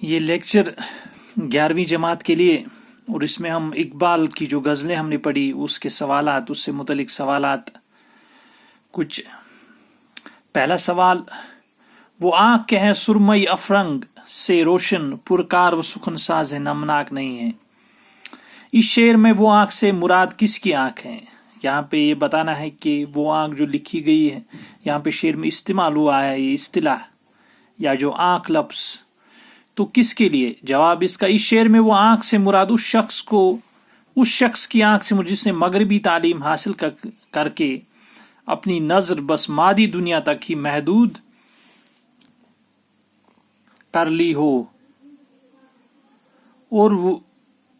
یہ لیکچر 11ویں جماعت کے لیے، اور اس میں ہم اقبال کی جو غزلیں ہم نے پڑھی اس کے سوالات، اس سے متعلق سوالات کچھ۔ پہلا سوال، وہ آنکھ کے ہیں سرمئی افرنگ سے روشن، پرکار و سخن ساز ہے نمناک نہیں ہے۔ اس شعر میں وہ آنکھ سے مراد کس کی آنکھ ہے؟ یہاں پہ یہ بتانا ہے کہ وہ آنکھ جو لکھی گئی ہے، یہاں پہ شعر میں استعمال ہوا ہے یہ اصطلاح یا جو آنکھ لفظ، تو کس کے لیے؟ جواب اس کا، اس شعر میں وہ آنکھ سے مراد اس شخص کی آنکھ سے جس نے مغربی تعلیم حاصل کر کے اپنی نظر بس مادی دنیا تک ہی محدود کر لی ہو، اور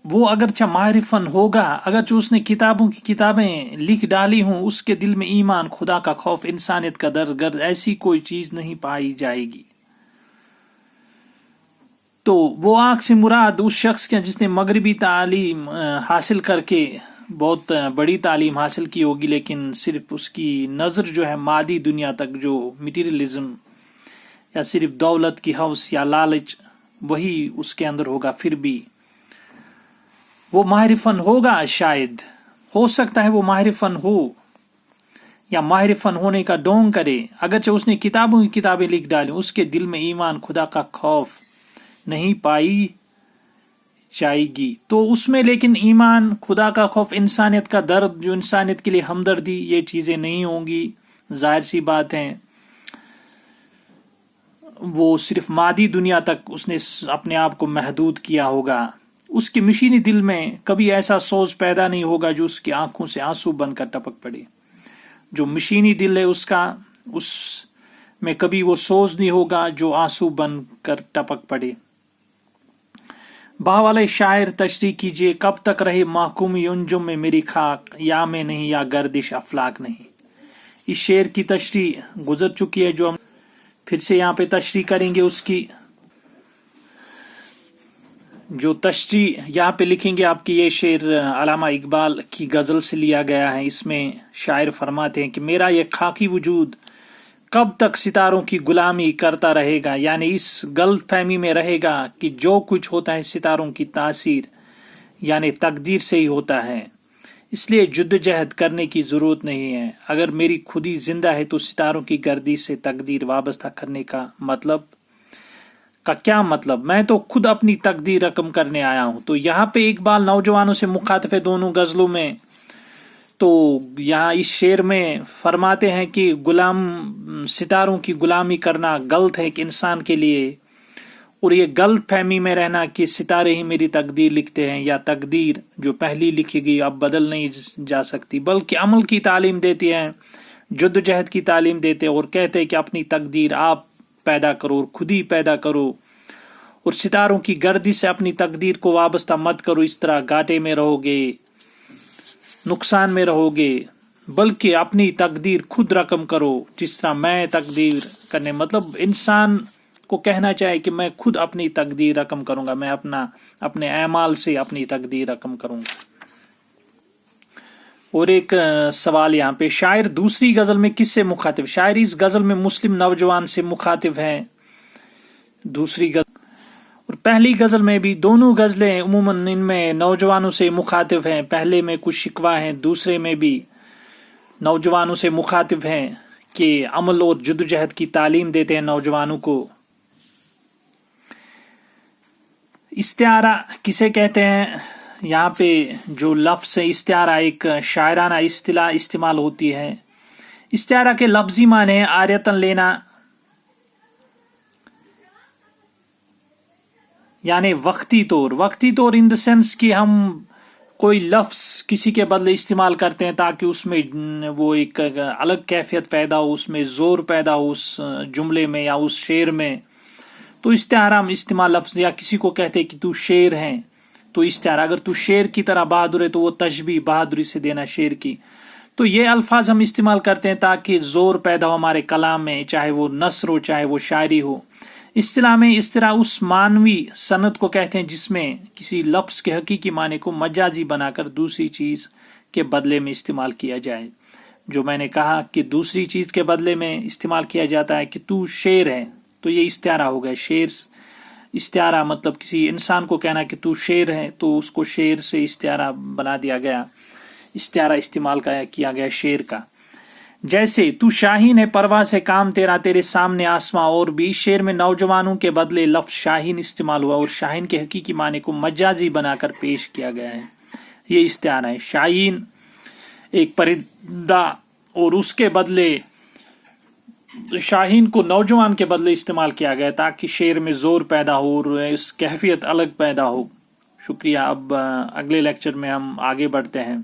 وہ اگرچہ ماہر فن ہوگا، اگرچہ اس نے کتابوں کی کتابیں لکھ ڈالی ہوں، اس کے دل میں ایمان، خدا کا خوف، انسانیت کا درد ایسی کوئی چیز نہیں پائی جائے گی۔ تو وہ آنکھ سے مراد اس شخص کے جس نے مغربی تعلیم حاصل کر کے بہت بڑی تعلیم حاصل کی ہوگی، لیکن صرف اس کی نظر جو ہے مادی دنیا تک، جو میٹیریلزم یا صرف دولت کی ہوس یا لالچ، وہی اس کے اندر ہوگا۔ پھر بھی وہ ماہر فن ہوگا، شاید ہو سکتا ہے وہ ماہر فن ہو یا ماہر فن ہونے کا ڈونگ کرے، اگرچہ اس نے کتابوں کی کتابیں لکھ ڈالیں، اس کے دل میں ایمان، خدا کا خوف نہیں پائی جائے گی۔ تو اس میں لیکن ایمان، خدا کا خوف، انسانیت کا درد، جو انسانیت کے لیے ہمدردی، یہ چیزیں نہیں ہوں گی۔ ظاہر سی بات ہے، وہ صرف مادی دنیا تک اس نے اپنے آپ کو محدود کیا ہوگا۔ اس کے مشینی دل میں کبھی ایسا سوز پیدا نہیں ہوگا جو اس کی آنکھوں سے آنسو بن کر ٹپک پڑے۔ جو مشینی دل ہے اس کا، اس میں کبھی وہ سوز نہیں ہوگا جو آنسو بن کر ٹپک پڑے۔ باہ والے شاعر تشریح کیجئے، کب تک رہے محکومی انجم میں میری خاک، یا میں نہیں یا گردش افلاک نہیں۔ اس شعر کی تشریح گزر چکی ہے، جو ہم پھر سے یہاں پہ تشریح کریں گے۔ اس کی جو تشریح یہاں پہ لکھیں گے، آپ کی یہ شعر علامہ اقبال کی غزل سے لیا گیا ہے۔ اس میں شاعر فرماتے ہیں کہ میرا یہ خاکی وجود کب تک ستاروں کی غلامی کرتا رہے گا، یعنی اس غلط فہمی میں رہے گا کہ جو کچھ ہوتا ہے ستاروں کی تاثیر یعنی تقدیر سے ہی ہوتا ہے، اس لیے جدوجہد کرنے کی ضرورت نہیں ہے۔ اگر میری خودی زندہ ہے تو ستاروں کی گردش سے تقدیر وابستہ کرنے کا کیا مطلب؟ میں تو خود اپنی تقدیر رقم کرنے آیا ہوں۔ تو یہاں پہ اقبال نوجوانوں سے مخاطب ہے دونوں غزلوں میں۔ تو یہاں اس شعر میں فرماتے ہیں کہ ستاروں کی غلامی کرنا غلط ہے کہ انسان کے لیے، اور یہ غلط فہمی میں رہنا کہ ستارے ہی میری تقدیر لکھتے ہیں، یا تقدیر جو پہلی لکھی گئی اب بدل نہیں جا سکتی، بلکہ عمل کی تعلیم دیتی ہیں، جدوجہد کی تعلیم دیتے ہیں، اور کہتے ہیں کہ اپنی تقدیر آپ پیدا کرو اور خود ہی پیدا کرو، اور ستاروں کی گردش سے اپنی تقدیر کو وابستہ مت کرو، اس طرح گھاٹے میں رہو گے، نقصان میں رہو گے، بلکہ اپنی تقدیر خود رقم کرو، جس طرح میں تقدیر کرنے، مطلب انسان کو کہنا چاہے کہ میں خود اپنی تقدیر رقم کروں گا، میں اپنے اعمال سے اپنی تقدیر رقم کروں گا۔ اور ایک سوال یہاں پہ، شاعر دوسری غزل میں کس سے مخاطب؟ شاعر اس غزل میں مسلم نوجوان سے مخاطب ہے، دوسری غزل اور پہلی غزل میں بھی۔ دونوں غزلیں عموماً ان میں نوجوانوں سے مخاطب ہیں، پہلے میں کچھ شکوہ ہیں، دوسرے میں بھی نوجوانوں سے مخاطب ہیں کہ عمل اور جدوجہد کی تعلیم دیتے ہیں نوجوانوں کو۔ استعارہ کسے کہتے ہیں؟ یہاں پہ جو لفظ ہے استعارہ، ایک شاعرانہ اصطلاح استعمال ہوتی ہے۔ استعارہ کے لفظی معنی ہے عاریتاً لینا، یعنی وقتی طور ان دا سینس کہ ہم کوئی لفظ کسی کے بدلے استعمال کرتے ہیں تاکہ اس میں وہ ایک الگ کیفیت پیدا ہو، اس میں زور پیدا ہو اس جملے میں یا اس شعر میں۔ تو استعارہ ہم استعمال لفظ، یا کسی کو کہتے کہ تو شعر ہے تو استعارہ، اگر تو شعر کی طرح بہادر ہے تو وہ تشبیہ بہادری سے دینا شعر کی۔ تو یہ الفاظ ہم استعمال کرتے ہیں تاکہ زور پیدا ہو ہمارے کلام میں، چاہے وہ نثر ہو چاہے وہ شاعری ہو۔ اصطلاح میں اس طرح اس معنوی صنعت کو کہتے ہیں جس میں کسی لفظ کے حقیقی معنی کو مجازی بنا کر دوسری چیز کے بدلے میں استعمال کیا جائے۔ جو میں نے کہا کہ دوسری چیز کے بدلے میں استعمال کیا جاتا ہے کہ تو شعر ہے، تو یہ استعارہ ہو گیا۔ شعر استعارہ مطلب کسی انسان کو کہنا کہ تو شیر ہے تو اس کو شیر سے استعارہ بنا دیا گیا، استعارہ استعمال کیا گیا شیر کا. جیسے تو شاہین ہے پرواز ہے کام تیرا تیرے سامنے آسماں، اور بھی شعر میں نوجوانوں کے بدلے لفظ شاہین استعمال ہوا اور شاہین کے حقیقی معنی کو مجازی بنا کر پیش کیا گیا ہے. یہ استعارہ ہے. شاہین ایک پرندہ اور اس کے بدلے شاہین کو نوجوان کے بدلے استعمال کیا گیا تاکہ شعر میں زور پیدا ہو اور اس کیفیت الگ پیدا ہو. شکریہ. اب اگلے لیکچر میں ہم آگے بڑھتے ہیں.